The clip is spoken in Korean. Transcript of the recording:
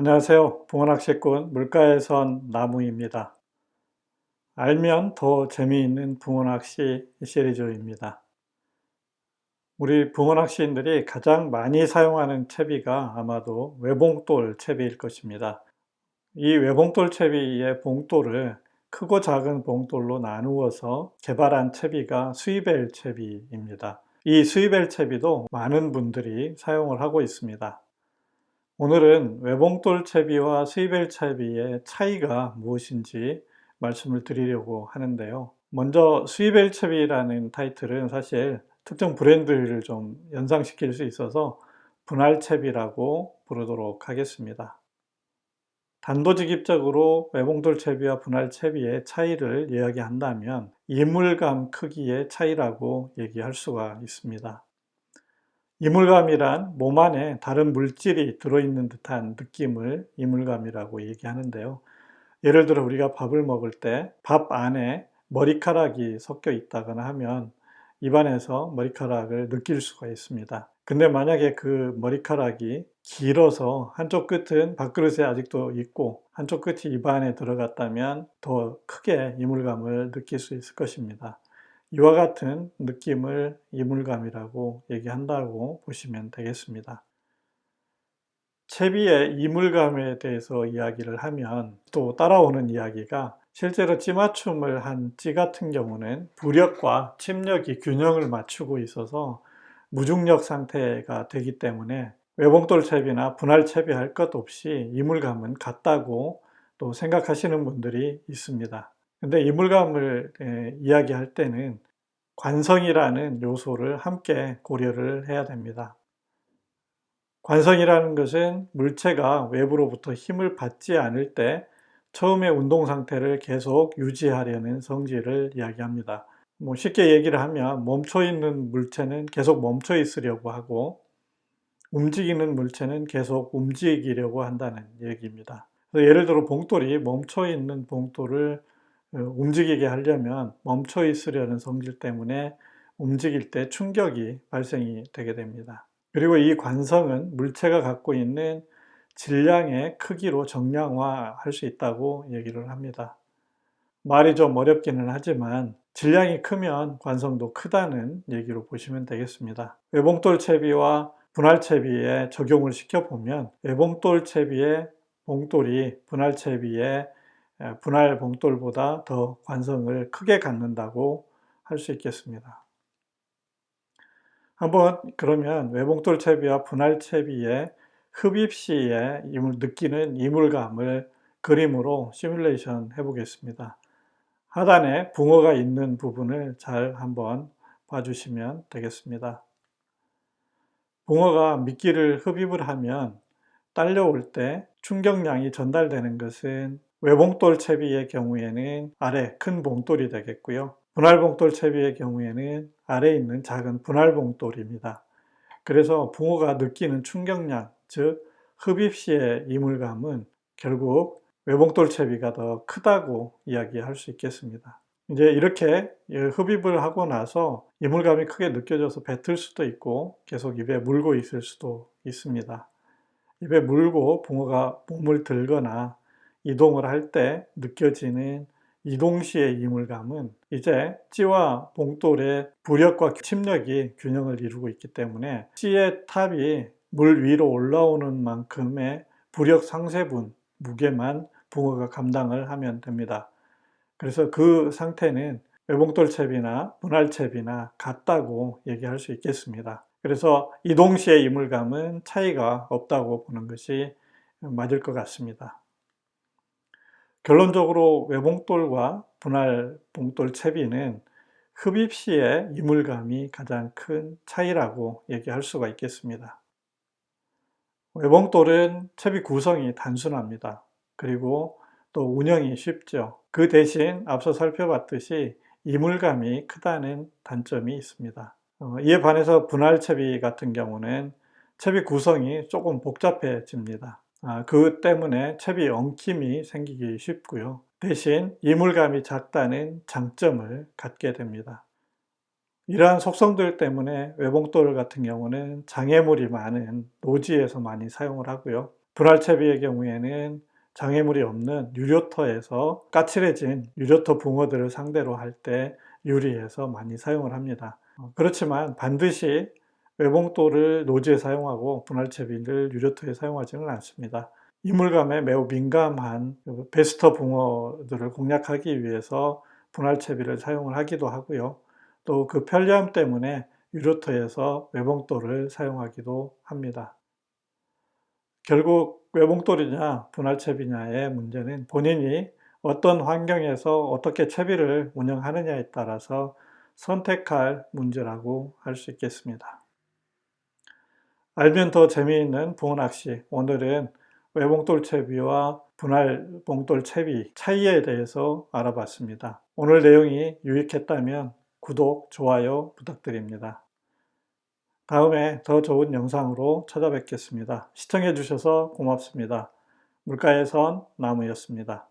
안녕하세요. 붕어낚시꾼 물가에선 나무입니다. 알면 더 재미있는 붕어낚시 시리즈입니다. 우리 붕어낚시인들이 가장 많이 사용하는 채비가 아마도 외봉돌 채비일 것입니다. 이 외봉돌 채비의 봉돌을 크고 작은 봉돌로 나누어서 개발한 채비가 스위벨 채비입니다. 이 스위벨 채비도 많은 분들이 사용을 하고 있습니다. 오늘은 외봉돌 채비와 스위벨 채비의 차이가 무엇인지 말씀을 드리려고 하는데요. 먼저 스위벨 채비라는 타이틀은 사실 특정 브랜드를 좀 연상시킬 수 있어서 분할 채비라고 부르도록 하겠습니다. 단도직입적으로 외봉돌 채비와 분할 채비의 차이를 이야기한다면 이물감 크기의 차이라고 얘기할 수가 있습니다. 이물감이란 몸 안에 다른 물질이 들어있는 듯한 느낌을 이물감이라고 얘기하는데요. 예를 들어 우리가 밥을 먹을 때 밥 안에 머리카락이 섞여 있다거나 하면 입안에서 머리카락을 느낄 수가 있습니다. 근데 만약에 그 머리카락이 길어서 한쪽 끝은 밥그릇에 아직도 있고 한쪽 끝이 입안에 들어갔다면 더 크게 이물감을 느낄 수 있을 것입니다. 이와 같은 느낌을 이물감이라고 얘기한다고 보시면 되겠습니다. 채비의 이물감에 대해서 이야기를 하면 또 따라오는 이야기가 실제로 찌맞춤을 한 찌 같은 경우는 부력과 침력이 균형을 맞추고 있어서 무중력 상태가 되기 때문에 외봉돌 채비나 분할 채비 할 것 없이 이물감은 같다고 또 생각하시는 분들이 있습니다. 근데 이물감을 이야기할 때는 관성이라는 요소를 함께 고려를 해야 됩니다. 관성이라는 것은 물체가 외부로부터 힘을 받지 않을 때 처음의 운동 상태를 계속 유지하려는 성질을 이야기합니다. 쉽게 얘기를 하면 멈춰 있는 물체는 계속 멈춰 있으려고 하고 움직이는 물체는 계속 움직이려고 한다는 얘기입니다. 예를 들어 봉돌이 멈춰 있는 봉돌을 움직이게 하려면 멈춰 있으려는 성질 때문에 움직일 때 충격이 발생이 되게 됩니다. 그리고 이 관성은 물체가 갖고 있는 질량의 크기로 정량화할 수 있다고 얘기를 합니다. 말이 좀 어렵기는 하지만 질량이 크면 관성도 크다는 얘기로 보시면 되겠습니다. 외봉돌 채비와 분할 채비에 적용을 시켜보면 외봉돌 채비의 봉돌이 분할 채비의 분할 봉돌보다 더 관성을 크게 갖는다고 할 수 있겠습니다. 한번 그러면 외봉돌 채비와 분할 채비의 흡입 시에 느끼는 이물감을 그림으로 시뮬레이션 해 보겠습니다. 하단에 붕어가 있는 부분을 잘 한번 봐주시면 되겠습니다. 붕어가 미끼를 흡입을 하면 딸려올 때 충격량이 전달되는 것은 외봉돌 채비의 경우에는 아래 큰 봉돌이 되겠고요. 분할 봉돌 채비의 경우에는 아래에 있는 작은 분할 봉돌입니다. 그래서 붕어가 느끼는 충격량, 즉 흡입 시의 이물감은 결국 외봉돌 채비가 더 크다고 이야기할 수 있겠습니다. 이제 이렇게 흡입을 하고 나서 이물감이 크게 느껴져서 뱉을 수도 있고 계속 입에 물고 있을 수도 있습니다. 입에 물고 붕어가 몸을 들거나 이동을 할 때 느껴지는 이동 시의 이물감은 이제 찌와 봉돌의 부력과 침력이 균형을 이루고 있기 때문에 찌의 탑이 물 위로 올라오는 만큼의 부력 상쇄분, 무게만 붕어가 감당을 하면 됩니다. 그래서 그 상태는 외봉돌 채비나 분할 채비나 같다고 얘기할 수 있겠습니다. 그래서 이동 시의 이물감은 차이가 없다고 보는 것이 맞을 것 같습니다. 결론적으로 외봉돌과 분할 봉돌 채비는 흡입 시의 이물감이 가장 큰 차이라고 얘기할 수가 있겠습니다. 외봉돌은 채비 구성이 단순합니다. 그리고 또 운영이 쉽죠. 그 대신 앞서 살펴봤듯이 이물감이 크다는 단점이 있습니다. 이에 반해서 분할 채비 같은 경우는 채비 구성이 조금 복잡해집니다. 그 때문에 채비 엉킴이 생기기 쉽고요. 대신 이물감이 작다는 장점을 갖게 됩니다. 이러한 속성들 때문에 외봉돌 같은 경우는 장애물이 많은 노지에서 많이 사용을 하고요. 분할채비의 경우에는 장애물이 없는 유료터에서 까칠해진 유료터 붕어들을 상대로 할 때 유리해서 많이 사용을 합니다. 그렇지만 반드시 외봉돌을 노지에 사용하고 분할채비를 유료터에 사용하지는 않습니다. 이물감에 매우 민감한 베스터 붕어들을 공략하기 위해서 분할채비를 사용을 하기도 하고요. 또 그 편리함 때문에 유료터에서 외봉돌을 사용하기도 합니다. 결국 외봉돌이냐 분할채비냐의 문제는 본인이 어떤 환경에서 어떻게 채비를 운영하느냐에 따라서 선택할 문제라고 할 수 있겠습니다. 알면 더 재미있는 붕어낚시. 오늘은 외봉돌 채비와 분할봉돌 채비 차이에 대해서 알아봤습니다. 오늘 내용이 유익했다면 구독, 좋아요 부탁드립니다. 다음에 더 좋은 영상으로 찾아뵙겠습니다. 시청해 주셔서 고맙습니다. 물가의 선 나무였습니다.